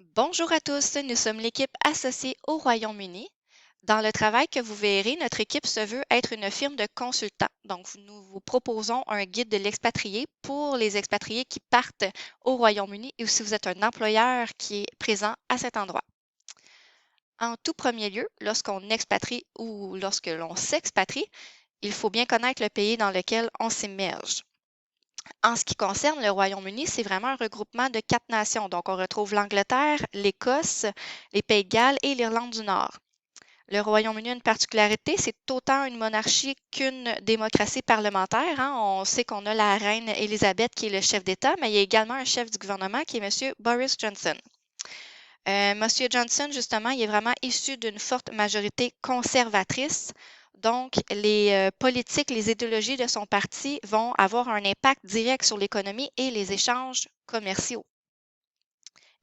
Bonjour à tous, nous sommes l'équipe associée au Royaume-Uni. Dans le travail que vous verrez, notre équipe se veut être une firme de consultants. Donc, nous vous proposons un guide de l'expatrié pour les expatriés qui partent au Royaume-Uni et si vous êtes un employeur qui est présent à cet endroit. En tout premier lieu, lorsqu'on expatrie ou lorsque l'on s'expatrie, il faut bien connaître le pays dans lequel on s'immerge. En ce qui concerne le Royaume-Uni, c'est vraiment un regroupement de 4 nations. Donc, on retrouve l'Angleterre, l'Écosse, les Pays de Galles et l'Irlande du Nord. Le Royaume-Uni a une particularité, c'est autant une monarchie qu'une démocratie parlementaire, hein. On sait qu'on a la reine Élisabeth qui est le chef d'État, mais il y a également un chef du gouvernement qui est M. Boris Johnson. Monsieur Johnson, justement, il est vraiment issu d'une forte majorité conservatrice. Donc, les politiques, les idéologies de son parti vont avoir un impact direct sur l'économie et les échanges commerciaux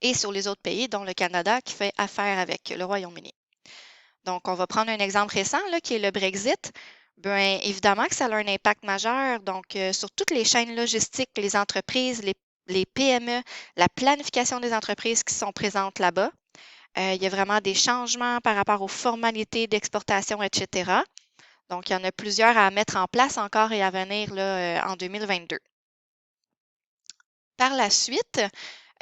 et sur les autres pays, dont le Canada qui fait affaire avec le Royaume-Uni. Donc, on va prendre un exemple récent, là, qui est le Brexit. Bien, évidemment que ça a un impact majeur, donc, sur toutes les chaînes logistiques, les entreprises, les PME, la planification des entreprises qui sont présentes là-bas. Il y a vraiment des changements par rapport aux formalités d'exportation, etc. Donc, il y en a plusieurs à mettre en place encore et à venir là, en 2022. Par la suite,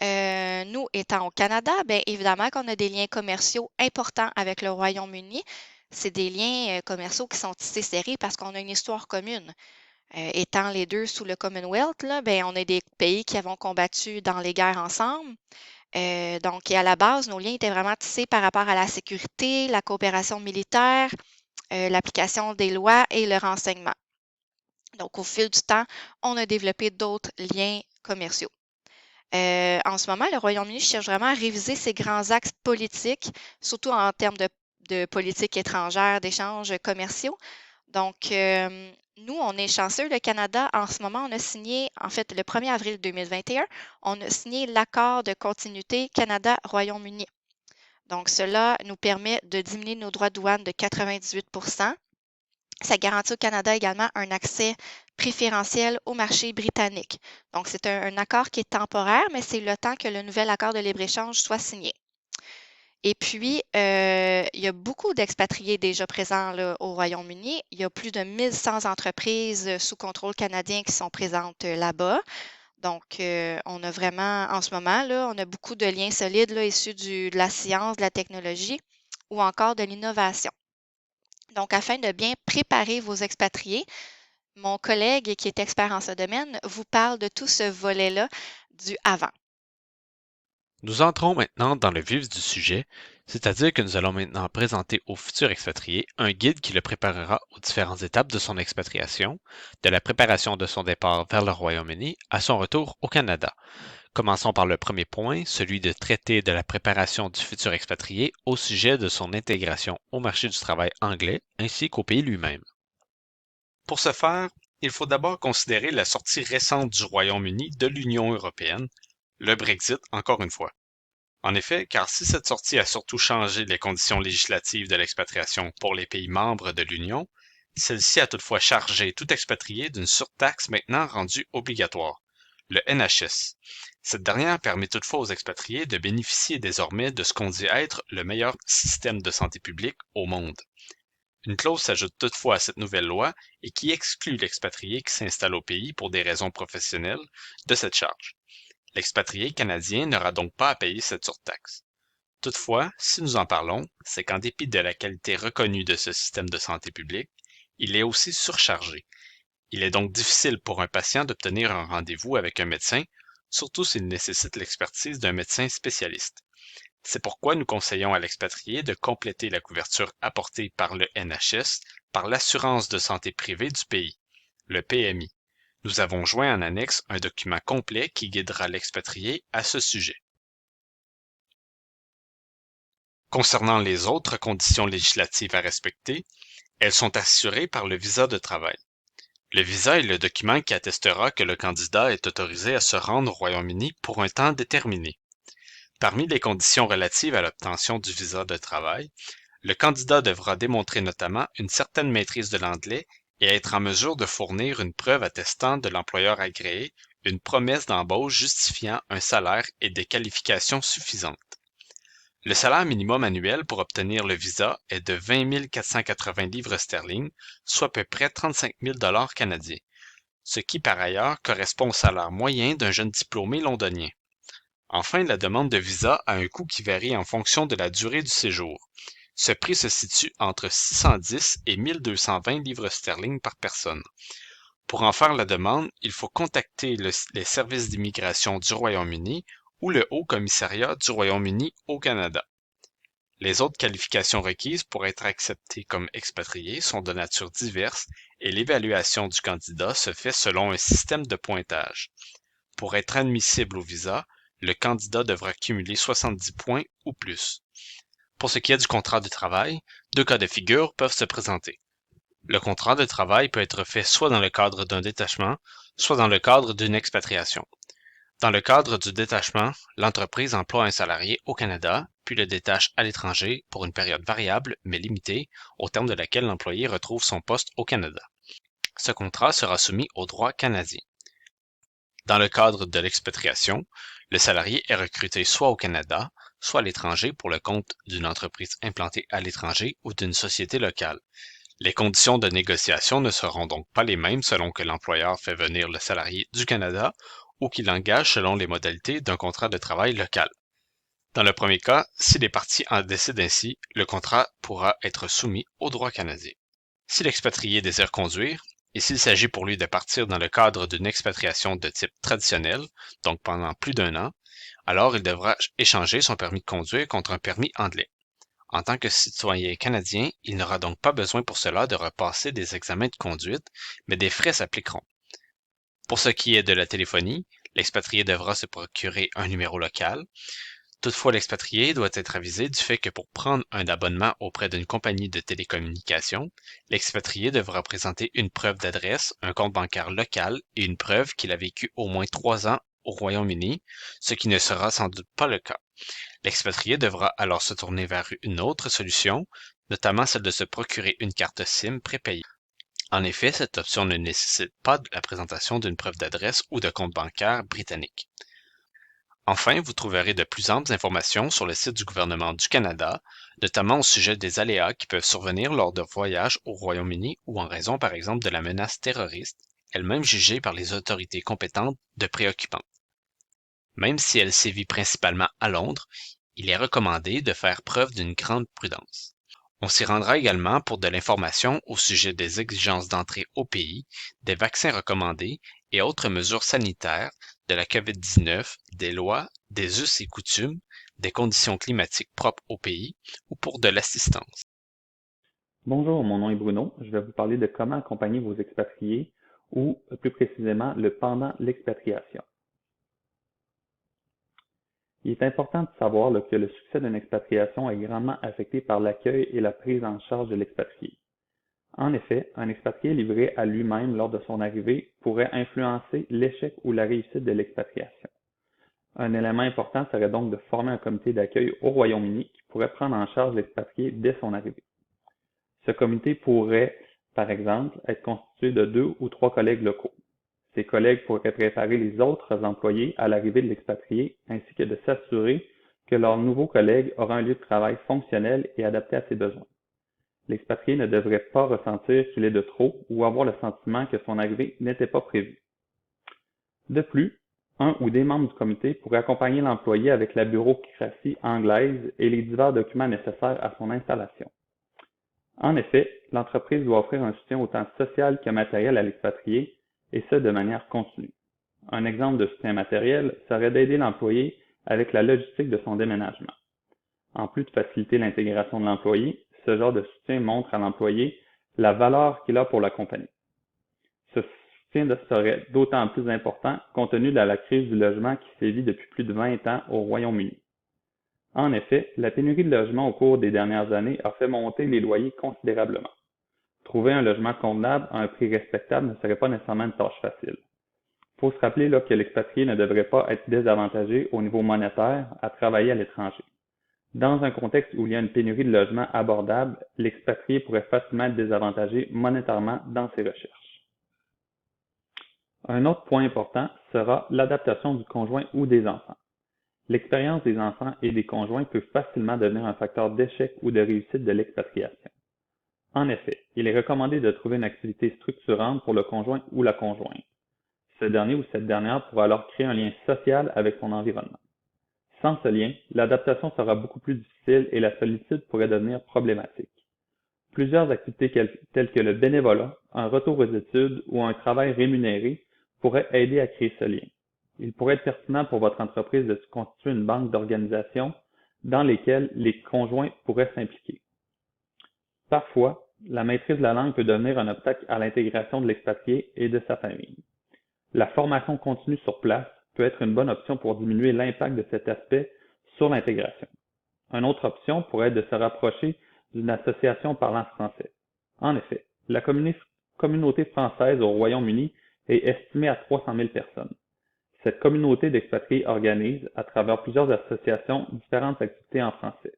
nous étant au Canada, bien évidemment qu'on a des liens commerciaux importants avec le Royaume-Uni. C'est des liens commerciaux qui sont tissés serrés parce qu'on a une histoire commune. Étant les deux sous le Commonwealth, là, bien, on est des pays qui avons combattu dans les guerres ensemble. Donc, et à la base, nos liens étaient vraiment tissés par rapport à la sécurité, la coopération militaire, l'application des lois et le renseignement. Donc, au fil du temps, on a développé d'autres liens commerciaux. En ce moment, le Royaume-Uni cherche vraiment à réviser ses grands axes politiques, surtout en termes de politique étrangère, d'échanges commerciaux. Donc, nous, on est chanceux. Le Canada, en ce moment, on a signé, en fait, le 1er avril 2021, on a signé l'accord de continuité Canada-Royaume-Uni. Donc, cela nous permet de diminuer nos droits de douane de 98. Ça garantit au Canada également un accès préférentiel au marché britannique. Donc, c'est un accord qui est temporaire, mais c'est le temps que le nouvel accord de libre-échange soit signé. Et puis, il y a beaucoup d'expatriés déjà présents là, au Royaume-Uni. Il y a plus de 1100 entreprises sous contrôle canadien qui sont présentes là-bas. Donc, on a vraiment, en ce moment, là, on a beaucoup de liens solides là, issus de la science, de la technologie ou encore de l'innovation. Donc, afin de bien préparer vos expatriés, mon collègue qui est expert en ce domaine vous parle de tout ce volet-là du avant. Nous entrons maintenant dans le vif du sujet, c'est-à-dire que nous allons maintenant présenter au futur expatrié un guide qui le préparera aux différentes étapes de son expatriation, de la préparation de son départ vers le Royaume-Uni à son retour au Canada. Commençons par le premier point, celui de traiter de la préparation du futur expatrié au sujet de son intégration au marché du travail anglais ainsi qu'au pays lui-même. Pour ce faire, il faut d'abord considérer la sortie récente du Royaume-Uni de l'Union européenne, le Brexit encore une fois. En effet, car si cette sortie a surtout changé les conditions législatives de l'expatriation pour les pays membres de l'Union, celle-ci a toutefois chargé tout expatrié d'une surtaxe maintenant rendue obligatoire, le NHS. Cette dernière permet toutefois aux expatriés de bénéficier désormais de ce qu'on dit être le meilleur système de santé publique au monde. Une clause s'ajoute toutefois à cette nouvelle loi et qui exclut l'expatrié qui s'installe au pays pour des raisons professionnelles de cette charge. L'expatrié canadien n'aura donc pas à payer cette surtaxe. Toutefois, si nous en parlons, c'est qu'en dépit de la qualité reconnue de ce système de santé publique, il est aussi surchargé. Il est donc difficile pour un patient d'obtenir un rendez-vous avec un médecin, surtout s'il nécessite l'expertise d'un médecin spécialiste. C'est pourquoi nous conseillons à l'expatrié de compléter la couverture apportée par le NHS par l'assurance de santé privée du pays, le PMI. Nous avons joint en annexe un document complet qui guidera l'expatrié à ce sujet. Concernant les autres conditions législatives à respecter, elles sont assurées par le visa de travail. Le visa est le document qui attestera que le candidat est autorisé à se rendre au Royaume-Uni pour un temps déterminé. Parmi les conditions relatives à l'obtention du visa de travail, le candidat devra démontrer notamment une certaine maîtrise de l'anglais et être en mesure de fournir une preuve attestant de l'employeur agréé, une promesse d'embauche justifiant un salaire et des qualifications suffisantes. Le salaire minimum annuel pour obtenir le visa est de 20 480 livres sterling, soit à peu près 35 000 canadiens, ce qui par ailleurs correspond au salaire moyen d'un jeune diplômé londonien. Enfin, la demande de visa a un coût qui varie en fonction de la durée du séjour. Ce prix se situe entre 610 et 1220 livres sterling par personne. Pour en faire la demande, il faut contacter les services d'immigration du Royaume-Uni ou le Haut Commissariat du Royaume-Uni au Canada. Les autres qualifications requises pour être accepté comme expatrié sont de nature diverse et l'évaluation du candidat se fait selon un système de pointage. Pour être admissible au visa, le candidat devra cumuler 70 points ou plus. Pour ce qui est du contrat de travail, deux cas de figure peuvent se présenter. Le contrat de travail peut être fait soit dans le cadre d'un détachement, soit dans le cadre d'une expatriation. Dans le cadre du détachement, l'entreprise emploie un salarié au Canada, puis le détache à l'étranger pour une période variable mais limitée, au terme de laquelle l'employé retrouve son poste au Canada. Ce contrat sera soumis au droit canadien. Dans le cadre de l'expatriation, le salarié est recruté soit au Canada, soit à l'étranger pour le compte d'une entreprise implantée à l'étranger ou d'une société locale. Les conditions de négociation ne seront donc pas les mêmes selon que l'employeur fait venir le salarié du Canada ou qu'il l'engage selon les modalités d'un contrat de travail local. Dans le premier cas, si les parties en décident ainsi, le contrat pourra être soumis au droit canadien. Si l'expatrié désire conduire, et s'il s'agit pour lui de partir dans le cadre d'une expatriation de type traditionnel, donc pendant plus d'un an, alors il devra échanger son permis de conduire contre un permis anglais. En tant que citoyen canadien, il n'aura donc pas besoin pour cela de repasser des examens de conduite, mais des frais s'appliqueront. Pour ce qui est de la téléphonie, l'expatrié devra se procurer un numéro local. Toutefois, l'expatrié doit être avisé du fait que pour prendre un abonnement auprès d'une compagnie de télécommunications, l'expatrié devra présenter une preuve d'adresse, un compte bancaire local et une preuve qu'il a vécu au moins 3 ans au Royaume-Uni, ce qui ne sera sans doute pas le cas. L'expatrié devra alors se tourner vers une autre solution, notamment celle de se procurer une carte SIM prépayée. En effet, cette option ne nécessite pas la présentation d'une preuve d'adresse ou de compte bancaire britannique. Enfin, vous trouverez de plus amples informations sur le site du gouvernement du Canada, notamment au sujet des aléas qui peuvent survenir lors de voyages au Royaume-Uni ou en raison par exemple de la menace terroriste, elle-même jugée par les autorités compétentes de préoccupante. Même si elle sévit principalement à Londres, il est recommandé de faire preuve d'une grande prudence. On s'y rendra également pour de l'information au sujet des exigences d'entrée au pays, des vaccins recommandés et autres mesures sanitaires, de la COVID-19, des lois, des us et coutumes, des conditions climatiques propres au pays ou pour de l'assistance. Bonjour, mon nom est Bruno. Je vais vous parler de comment accompagner vos expatriés ou plus précisément le pendant l'expatriation. Il est important de savoir que le succès d'une expatriation est grandement affecté par l'accueil et la prise en charge de l'expatrié. En effet, un expatrié livré à lui-même lors de son arrivée pourrait influencer l'échec ou la réussite de l'expatriation. Un élément important serait donc de former un comité d'accueil au Royaume-Uni qui pourrait prendre en charge l'expatrié dès son arrivée. Ce comité pourrait, par exemple, être constitué de 2 ou 3 collègues locaux. Ces collègues pourraient préparer les autres employés à l'arrivée de l'expatrié ainsi que de s'assurer que leur nouveau collègue aura un lieu de travail fonctionnel et adapté à ses besoins. L'expatrié ne devrait pas ressentir qu'il est de trop ou avoir le sentiment que son arrivée n'était pas prévue. De plus, un ou des membres du comité pourraient accompagner l'employé avec la bureaucratie anglaise et les divers documents nécessaires à son installation. En effet, l'entreprise doit offrir un soutien autant social que matériel à l'expatrié, et ce de manière continue. Un exemple de soutien matériel serait d'aider l'employé avec la logistique de son déménagement. En plus de faciliter l'intégration de l'employé, ce genre de soutien montre à l'employé la valeur qu'il a pour la compagnie. Ce soutien serait d'autant plus important compte tenu de la crise du logement qui sévit depuis plus de 20 ans au Royaume-Uni. En effet, la pénurie de logements au cours des dernières années a fait monter les loyers considérablement. Trouver un logement convenable à un prix respectable ne serait pas nécessairement une tâche facile. Il faut se rappeler que l'expatrié ne devrait pas être désavantagé au niveau monétaire à travailler à l'étranger. Dans un contexte où il y a une pénurie de logements abordables, l'expatrié pourrait facilement être désavantagé monétairement dans ses recherches. Un autre point important sera l'adaptation du conjoint ou des enfants. L'expérience des enfants et des conjoints peut facilement devenir un facteur d'échec ou de réussite de l'expatriation. En effet, il est recommandé de trouver une activité structurante pour le conjoint ou la conjointe. Ce dernier ou cette dernière pourra alors créer un lien social avec son environnement. Sans ce lien, l'adaptation sera beaucoup plus difficile et la solitude pourrait devenir problématique. Plusieurs activités telles que le bénévolat, un retour aux études ou un travail rémunéré pourraient aider à créer ce lien. Il pourrait être pertinent pour votre entreprise de se constituer une banque d'organisations dans lesquelles les conjoints pourraient s'impliquer. Parfois, la maîtrise de la langue peut devenir un obstacle à l'intégration de l'expatrié et de sa famille. La formation continue sur place peut être une bonne option pour diminuer l'impact de cet aspect sur l'intégration. Une autre option pourrait être de se rapprocher d'une association parlant français. En effet, la communauté française au Royaume-Uni est estimée à 300 000 personnes. Cette communauté d'expatriés organise, à travers plusieurs associations, différentes activités en français.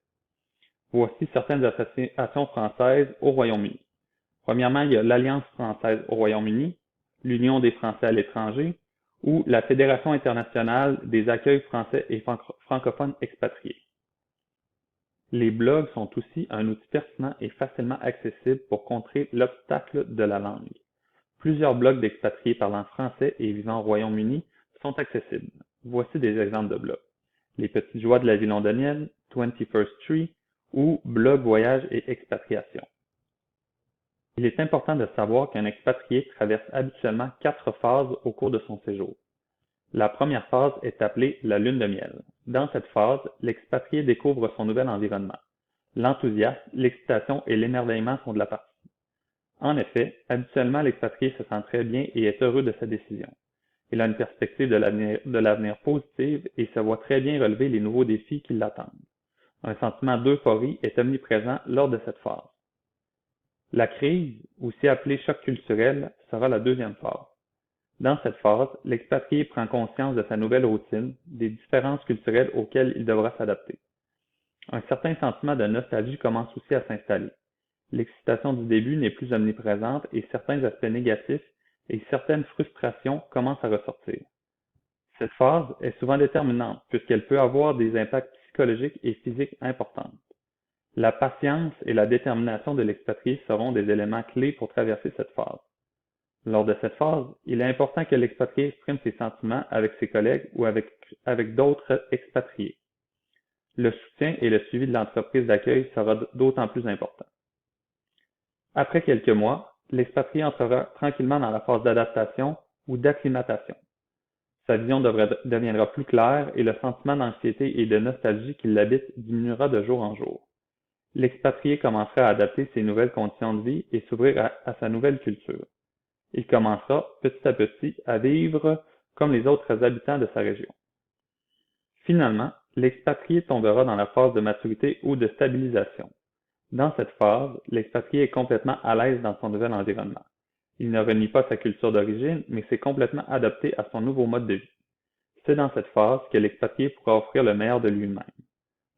Voici certaines associations françaises au Royaume-Uni. Premièrement, il y a l'Alliance française au Royaume-Uni, l'Union des Français à l'étranger ou la Fédération internationale des accueils français et francophones expatriés. Les blogs sont aussi un outil pertinent et facilement accessible pour contrer l'obstacle de la langue. Plusieurs blogs d'expatriés parlant français et vivant au Royaume-Uni sont accessibles. Voici des exemples de blogs. Les Petites Joies de la vie londonienne, 21st Tree ou Blog Voyage et Expatriation. Il est important de savoir qu'un expatrié traverse habituellement 4 phases au cours de son séjour. La première phase est appelée la lune de miel. Dans cette phase, l'expatrié découvre son nouvel environnement. L'enthousiasme, l'excitation et l'émerveillement sont de la partie. En effet, habituellement, l'expatrié se sent très bien et est heureux de sa décision. Il a une perspective de l'avenir positive et se voit très bien relever les nouveaux défis qui l'attendent. Un sentiment d'euphorie est omniprésent lors de cette phase. La crise, aussi appelée choc culturel, sera la deuxième phase. Dans cette phase, l'expatrié prend conscience de sa nouvelle routine, des différences culturelles auxquelles il devra s'adapter. Un certain sentiment de nostalgie commence aussi à s'installer. L'excitation du début n'est plus omniprésente et certains aspects négatifs et certaines frustrations commencent à ressortir. Cette phase est souvent déterminante puisqu'elle peut avoir des impacts psychologiques et physiques importants. La patience et la détermination de l'expatrié seront des éléments clés pour traverser cette phase. Lors de cette phase, il est important que l'expatrié exprime ses sentiments avec ses collègues ou avec d'autres expatriés. Le soutien et le suivi de l'entreprise d'accueil sera d'autant plus important. Après quelques mois, l'expatrié entrera tranquillement dans la phase d'adaptation ou d'acclimatation. Sa vision deviendra plus claire et le sentiment d'anxiété et de nostalgie qui l'habite diminuera de jour en jour. L'expatrié commencera à adapter ses nouvelles conditions de vie et s'ouvrir à sa nouvelle culture. Il commencera petit à petit à vivre comme les autres habitants de sa région. Finalement, l'expatrié tombera dans la phase de maturité ou de stabilisation. Dans cette phase, l'expatrié est complètement à l'aise dans son nouvel environnement. Il ne renie pas sa culture d'origine, mais s'est complètement adapté à son nouveau mode de vie. C'est dans cette phase que l'expatrié pourra offrir le meilleur de lui-même.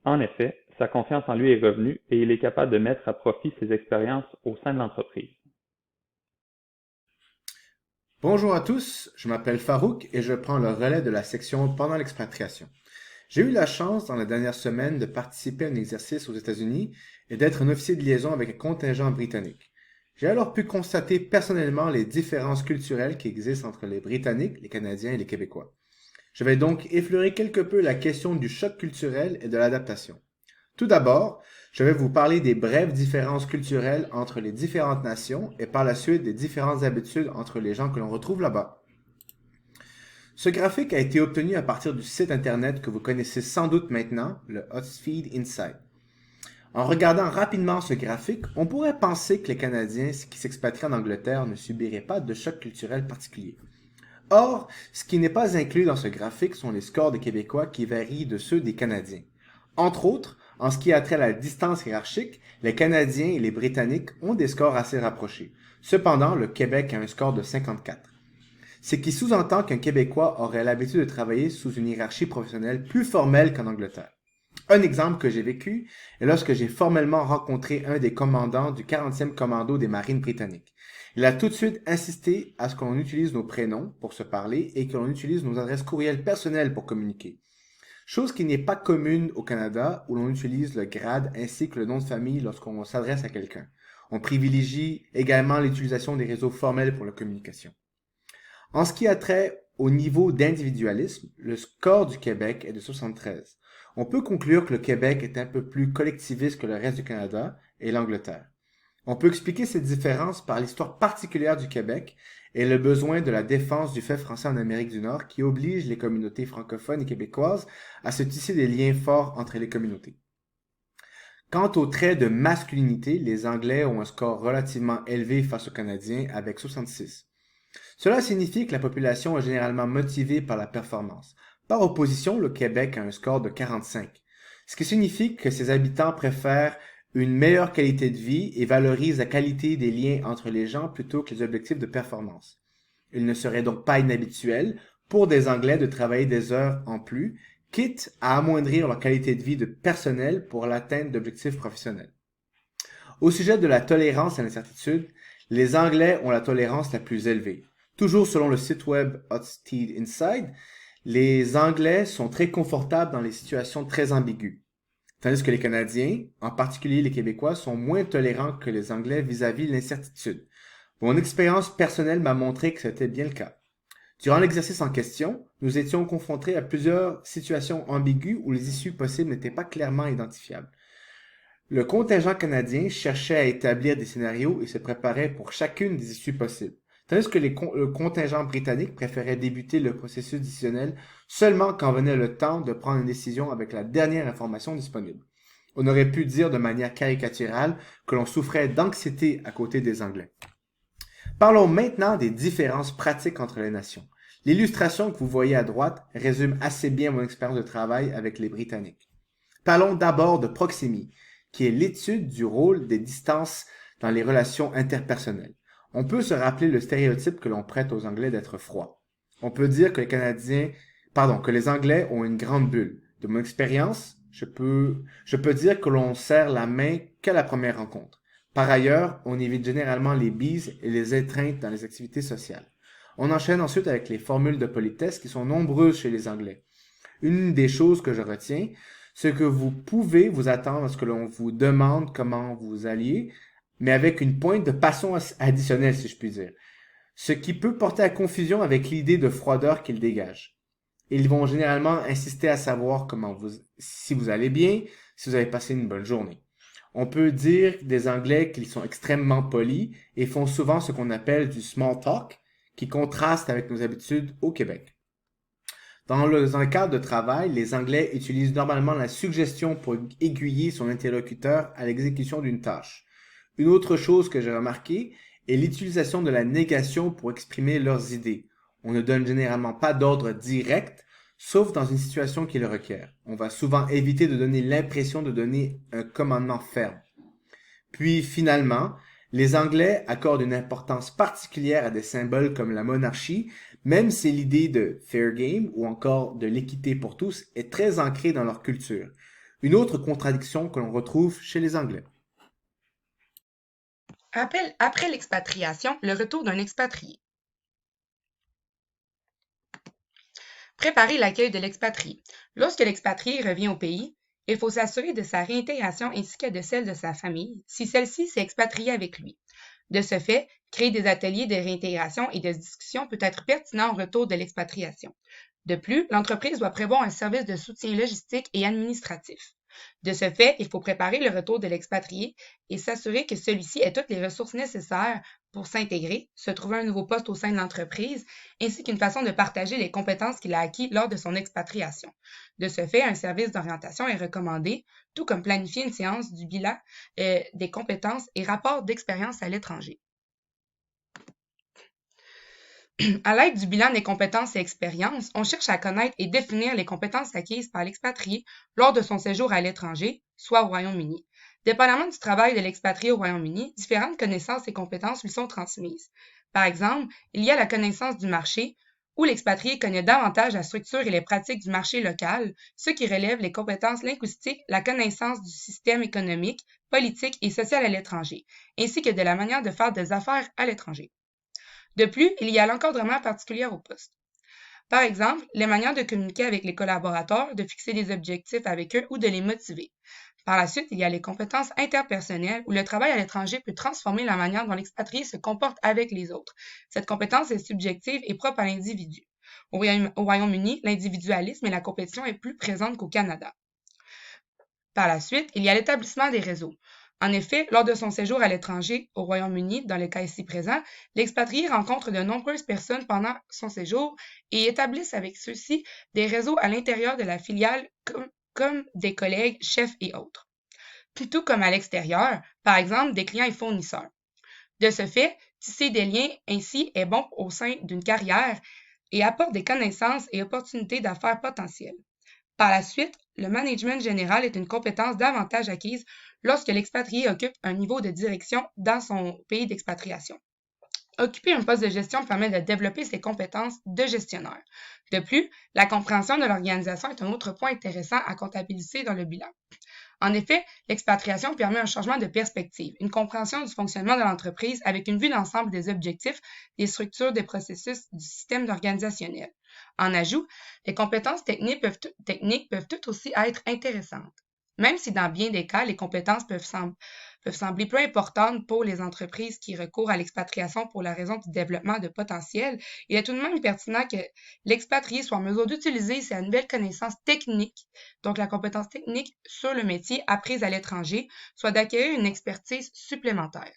En effet, sa confiance en lui est revenue et il est capable de mettre à profit ses expériences au sein de l'entreprise. Bonjour à tous, je m'appelle Farouk et je prends le relais de la section pendant l'expatriation. J'ai eu la chance dans la dernière semaine de participer à un exercice aux États-Unis et d'être un officier de liaison avec un contingent britannique. J'ai alors pu constater personnellement les différences culturelles qui existent entre les Britanniques, les Canadiens et les Québécois. Je vais donc effleurer quelque peu la question du choc culturel et de l'adaptation. Tout d'abord, je vais vous parler des brèves différences culturelles entre les différentes nations et par la suite des différentes habitudes entre les gens que l'on retrouve là-bas. Ce graphique a été obtenu à partir du site internet que vous connaissez sans doute maintenant, le Hotfeed Insight. En regardant rapidement ce graphique, on pourrait penser que les Canadiens qui s'expatrient en Angleterre ne subiraient pas de choc culturel particulier. Or, ce qui n'est pas inclus dans ce graphique sont les scores des Québécois qui varient de ceux des Canadiens. Entre autres, en ce qui a trait à la distance hiérarchique, les Canadiens et les Britanniques ont des scores assez rapprochés. Cependant, le Québec a un score de 54. Ce qui sous-entend qu'un Québécois aurait l'habitude de travailler sous une hiérarchie professionnelle plus formelle qu'en Angleterre. Un exemple que j'ai vécu est lorsque j'ai formellement rencontré un des commandants du 40e commando des marines britanniques. Il a tout de suite insisté à ce qu'on utilise nos prénoms pour se parler et que l'on utilise nos adresses courriels personnelles pour communiquer. chose qui n'est pas commune au Canada où l'on utilise le grade ainsi que le nom de famille lorsqu'on s'adresse à quelqu'un. On privilégie également l'utilisation des réseaux formels pour la communication. En ce qui a trait au niveau d'individualisme, le score du Québec est de 73. On peut conclure que le Québec est un peu plus collectiviste que le reste du Canada et l'Angleterre. On peut expliquer cette différence par l'histoire particulière du Québec et le besoin de la défense du fait français en Amérique du Nord qui oblige les communautés francophones et québécoises à se tisser des liens forts entre les communautés. Quant aux traits de masculinité, les Anglais ont un score relativement élevé face aux Canadiens avec 66. Cela signifie que la population est généralement motivée par la performance. Par opposition, le Québec a un score de 45, ce qui signifie que ses habitants préfèrent une meilleure qualité de vie et valorisent la qualité des liens entre les gens plutôt que les objectifs de performance. Il ne serait donc pas inhabituel pour des Anglais de travailler des heures en plus, quitte à amoindrir leur qualité de vie de personnel pour l'atteinte d'objectifs professionnels. Au sujet de la tolérance à l'incertitude, les Anglais ont la tolérance la plus élevée. Toujours selon le site web Hotstead Inside, les Anglais sont très confortables dans les situations très ambiguës, tandis que les Canadiens, en particulier les Québécois, sont moins tolérants que les Anglais vis-à-vis de l'incertitude. Mon expérience personnelle m'a montré que c'était bien le cas. Durant l'exercice en question, nous étions confrontés à plusieurs situations ambiguës où les issues possibles n'étaient pas clairement identifiables. Le contingent canadien cherchait à établir des scénarios et se préparait pour chacune des issues possibles, tandis que le contingent britannique préférait débuter le processus décisionnel seulement quand venait le temps de prendre une décision avec la dernière information disponible. On aurait pu dire de manière caricaturale que l'on souffrait d'anxiété à côté des Anglais. Parlons maintenant des différences pratiques entre les nations. L'illustration que vous voyez à droite résume assez bien mon expérience de travail avec les Britanniques. Parlons d'abord de proximie, qui est l'étude du rôle des distances dans les relations interpersonnelles. On peut se rappeler le stéréotype que l'on prête aux Anglais d'être froids. On peut dire que que les Anglais ont une grande bulle. De mon expérience, je peux dire que l'on serre la main qu'à la première rencontre. Par ailleurs, on évite généralement les bises et les étreintes dans les activités sociales. On enchaîne ensuite avec les formules de politesse qui sont nombreuses chez les Anglais. Une des choses que je retiens, c'est que vous pouvez vous attendre à ce que l'on vous demande comment vous alliez, mais avec une pointe de passion additionnelle, si je puis dire. Ce qui peut porter à confusion avec l'idée de froideur qu'ils dégagent. Ils vont généralement insister à savoir si vous allez bien, si vous avez passé une bonne journée. On peut dire des Anglais qu'ils sont extrêmement polis et font souvent ce qu'on appelle du small talk, qui contraste avec nos habitudes au Québec. Dans le cadre de travail, les Anglais utilisent normalement la suggestion pour aiguiller son interlocuteur à l'exécution d'une tâche. Une autre chose que j'ai remarqué est l'utilisation de la négation pour exprimer leurs idées. On ne donne généralement pas d'ordre direct, sauf dans une situation qui le requiert. On va souvent éviter de donner l'impression de donner un commandement ferme. Puis finalement, les Anglais accordent une importance particulière à des symboles comme la monarchie, même si l'idée de fair game ou encore de l'équité pour tous est très ancrée dans leur culture. Une autre contradiction que l'on retrouve chez les Anglais. Après l'expatriation, le retour d'un expatrié. Préparer l'accueil de l'expatrié. Lorsque l'expatrié revient au pays, il faut s'assurer de sa réintégration ainsi que de celle de sa famille, si celle-ci s'est expatriée avec lui. De ce fait, créer des ateliers de réintégration et de discussion peut être pertinent au retour de l'expatriation. De plus, l'entreprise doit prévoir un service de soutien logistique et administratif. De ce fait, il faut préparer le retour de l'expatrié et s'assurer que celui-ci ait toutes les ressources nécessaires pour s'intégrer, se trouver un nouveau poste au sein de l'entreprise, ainsi qu'une façon de partager les compétences qu'il a acquises lors de son expatriation. De ce fait, un service d'orientation est recommandé, tout comme planifier une séance du bilan des compétences et rapport d'expérience à l'étranger. À l'aide du bilan des compétences et expériences, on cherche à connaître et définir les compétences acquises par l'expatrié lors de son séjour à l'étranger, soit au Royaume-Uni. Dépendamment du travail de l'expatrié au Royaume-Uni, différentes connaissances et compétences lui sont transmises. Par exemple, il y a la connaissance du marché, où l'expatrié connaît davantage la structure et les pratiques du marché local, ce qui relève les compétences linguistiques, la connaissance du système économique, politique et social à l'étranger, ainsi que de la manière de faire des affaires à l'étranger. De plus, il y a l'encadrement particulier au poste. Par exemple, les manières de communiquer avec les collaborateurs, de fixer des objectifs avec eux ou de les motiver. Par la suite, il y a les compétences interpersonnelles où le travail à l'étranger peut transformer la manière dont l'expatrié se comporte avec les autres. Cette compétence est subjective et propre à l'individu. Au Royaume-Uni, l'individualisme et la compétition est plus présente qu'au Canada. Par la suite, il y a l'établissement des réseaux. En effet, lors de son séjour à l'étranger, au Royaume-Uni, dans le cas ici présent, l'expatrié rencontre de nombreuses personnes pendant son séjour et établissent avec ceux-ci des réseaux à l'intérieur de la filiale comme des collègues, chefs et autres. Tout comme à l'extérieur, par exemple des clients et fournisseurs. De ce fait, tisser des liens ainsi est bon au sein d'une carrière et apporte des connaissances et opportunités d'affaires potentielles. Par la suite, le management général est une compétence davantage acquise lorsque l'expatrié occupe un niveau de direction dans son pays d'expatriation. Occuper un poste de gestion permet de développer ses compétences de gestionnaire. De plus, la compréhension de l'organisation est un autre point intéressant à comptabiliser dans le bilan. En effet, l'expatriation permet un changement de perspective, une compréhension du fonctionnement de l'entreprise avec une vue d'ensemble des objectifs, des structures, des processus, du système organisationnel. En ajout, les compétences techniques peuvent tout aussi être intéressantes. Même si dans bien des cas, les compétences peuvent sembler peu importantes pour les entreprises qui recourent à l'expatriation pour la raison du développement de potentiel, il est tout de même pertinent que l'expatrié soit en mesure d'utiliser ses nouvelles connaissances techniques, donc la compétence technique sur le métier apprise à l'étranger, soit d'acquérir une expertise supplémentaire.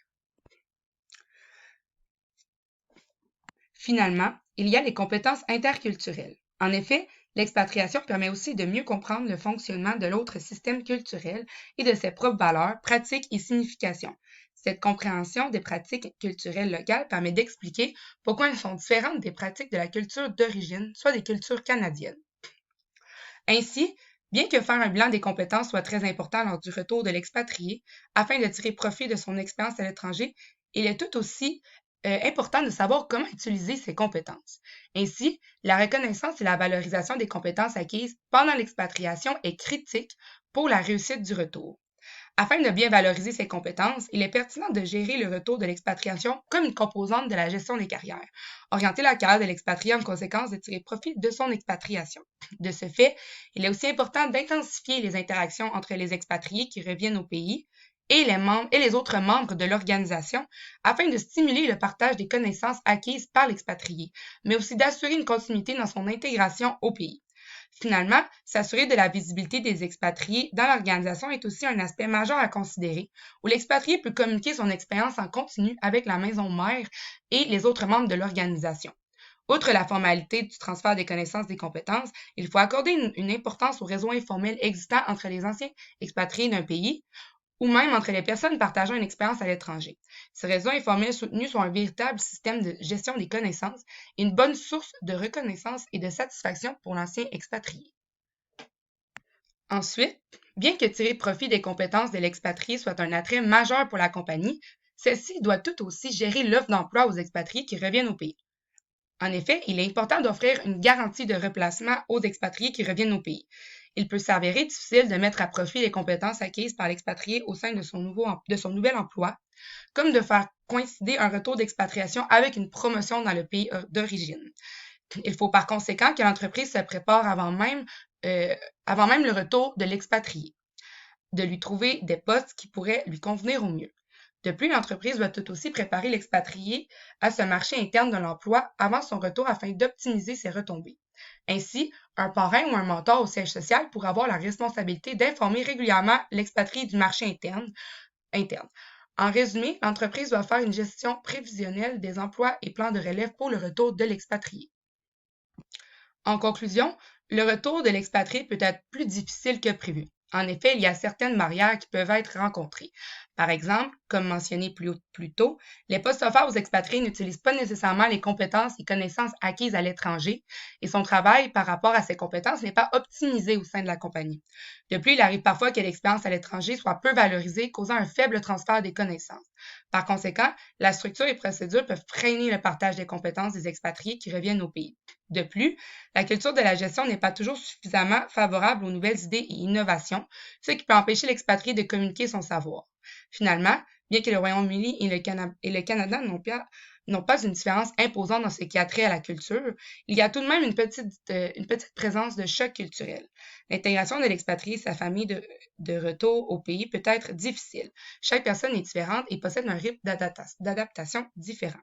Finalement, il y a les compétences interculturelles. En effet, l'expatriation permet aussi de mieux comprendre le fonctionnement de l'autre système culturel et de ses propres valeurs, pratiques et significations. Cette compréhension des pratiques culturelles locales permet d'expliquer pourquoi elles sont différentes des pratiques de la culture d'origine, soit des cultures canadiennes. Ainsi, bien que faire un bilan des compétences soit très important lors du retour de l'expatrié, afin de tirer profit de son expérience à l'étranger, il est tout aussi important de savoir comment utiliser ces compétences. Ainsi, la reconnaissance et la valorisation des compétences acquises pendant l'expatriation est critique pour la réussite du retour. Afin de bien valoriser ces compétences, il est pertinent de gérer le retour de l'expatriation comme une composante de la gestion des carrières. Orienter la carrière de l'expatrié en conséquence de tirer profit de son expatriation. De ce fait, il est aussi important d'intensifier les interactions entre les expatriés qui reviennent au pays et les autres membres de l'organisation afin de stimuler le partage des connaissances acquises par l'expatrié, mais aussi d'assurer une continuité dans son intégration au pays. Finalement, s'assurer de la visibilité des expatriés dans l'organisation est aussi un aspect majeur à considérer, où l'expatrié peut communiquer son expérience en continu avec la maison mère et les autres membres de l'organisation. Outre la formalité du transfert des connaissances et des compétences, il faut accorder une importance au réseau informel existant entre les anciens expatriés d'un pays, ou même entre les personnes partageant une expérience à l'étranger. Ces réseaux informels soutenus sont un véritable système de gestion des connaissances et une bonne source de reconnaissance et de satisfaction pour l'ancien expatrié. Ensuite, bien que tirer profit des compétences de l'expatrié soit un attrait majeur pour la compagnie, celle-ci doit tout aussi gérer l'offre d'emploi aux expatriés qui reviennent au pays. En effet, il est important d'offrir une garantie de replacement aux expatriés qui reviennent au pays. Il peut s'avérer difficile de mettre à profit les compétences acquises par l'expatrié au sein de son nouvel emploi, comme de faire coïncider un retour d'expatriation avec une promotion dans le pays d'origine. Il faut par conséquent que l'entreprise se prépare avant même le retour de l'expatrié, de lui trouver des postes qui pourraient lui convenir au mieux. De plus, l'entreprise doit tout aussi préparer l'expatrié à ce marché interne de l'emploi avant son retour afin d'optimiser ses retombées. Ainsi, un parrain ou un mentor au siège social pourra avoir la responsabilité d'informer régulièrement l'expatrié du marché interne. En résumé, l'entreprise doit faire une gestion prévisionnelle des emplois et plans de relève pour le retour de l'expatrié. En conclusion, le retour de l'expatrié peut être plus difficile que prévu. En effet, il y a certaines barrières qui peuvent être rencontrées. Par exemple, comme mentionné plus tôt, les postes offerts aux expatriés n'utilisent pas nécessairement les compétences et connaissances acquises à l'étranger et son travail par rapport à ces compétences n'est pas optimisé au sein de la compagnie. De plus, il arrive parfois que l'expérience à l'étranger soit peu valorisée, causant un faible transfert des connaissances. Par conséquent, la structure et procédures peuvent freiner le partage des compétences des expatriés qui reviennent au pays. De plus, la culture de la gestion n'est pas toujours suffisamment favorable aux nouvelles idées et innovations, ce qui peut empêcher l'expatrié de communiquer son savoir. Finalement, bien que le Royaume-Uni et le Canada n'ont pas n'ont pas une différence imposante dans ce qui a trait à la culture, il y a tout de même une petite présence de choc culturel. L'intégration de l'expatrié et sa famille de retour au pays peut être difficile. Chaque personne est différente et possède un rythme d'adaptation différent.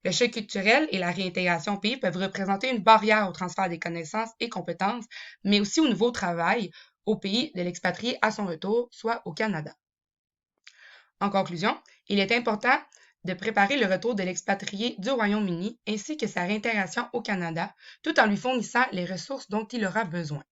Le choc culturel et la réintégration au pays peuvent représenter une barrière au transfert des connaissances et compétences, mais aussi au nouveau travail au pays de l'expatrié à son retour, soit au Canada. En conclusion, il est important de préparer le retour de l'expatrié du Royaume-Uni ainsi que sa réintégration au Canada, tout en lui fournissant les ressources dont il aura besoin.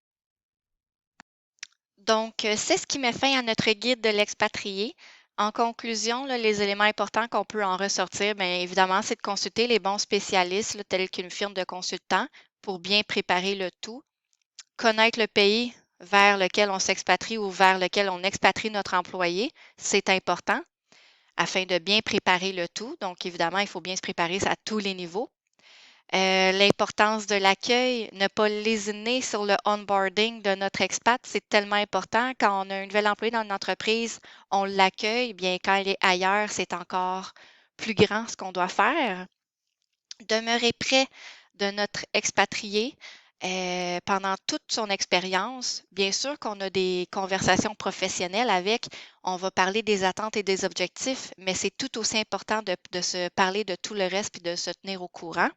Donc, c'est ce qui met fin à notre guide de l'expatrié. En conclusion, là, les éléments importants qu'on peut en ressortir, bien évidemment, c'est de consulter les bons spécialistes, là, tels qu'une firme de consultants, pour bien préparer le tout. Connaître le pays vers lequel on s'expatrie ou vers lequel on expatrie notre employé, c'est important afin de bien préparer le tout. Donc, évidemment, il faut bien se préparer à tous les niveaux. L'importance de l'accueil, ne pas lésiner sur le onboarding de notre expat, c'est tellement important. Quand on a un nouvel employé dans une entreprise, on l'accueille. Bien, quand il est ailleurs, c'est encore plus grand ce qu'on doit faire. Demeurer près de notre expatrié pendant toute son expérience. Bien sûr qu'on a des conversations professionnelles avec, on va parler des attentes et des objectifs, mais c'est tout aussi important de se parler de tout le reste et de se tenir au courant.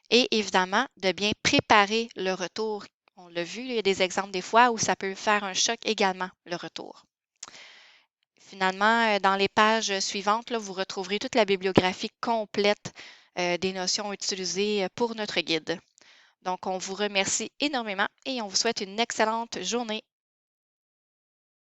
Et évidemment, de bien préparer le retour. On l'a vu, il y a des exemples des fois où ça peut faire un choc également, le retour. Finalement, dans les pages suivantes, là, vous retrouverez toute la bibliographie complète des notions utilisées pour notre guide. Donc, on vous remercie énormément et on vous souhaite une excellente journée.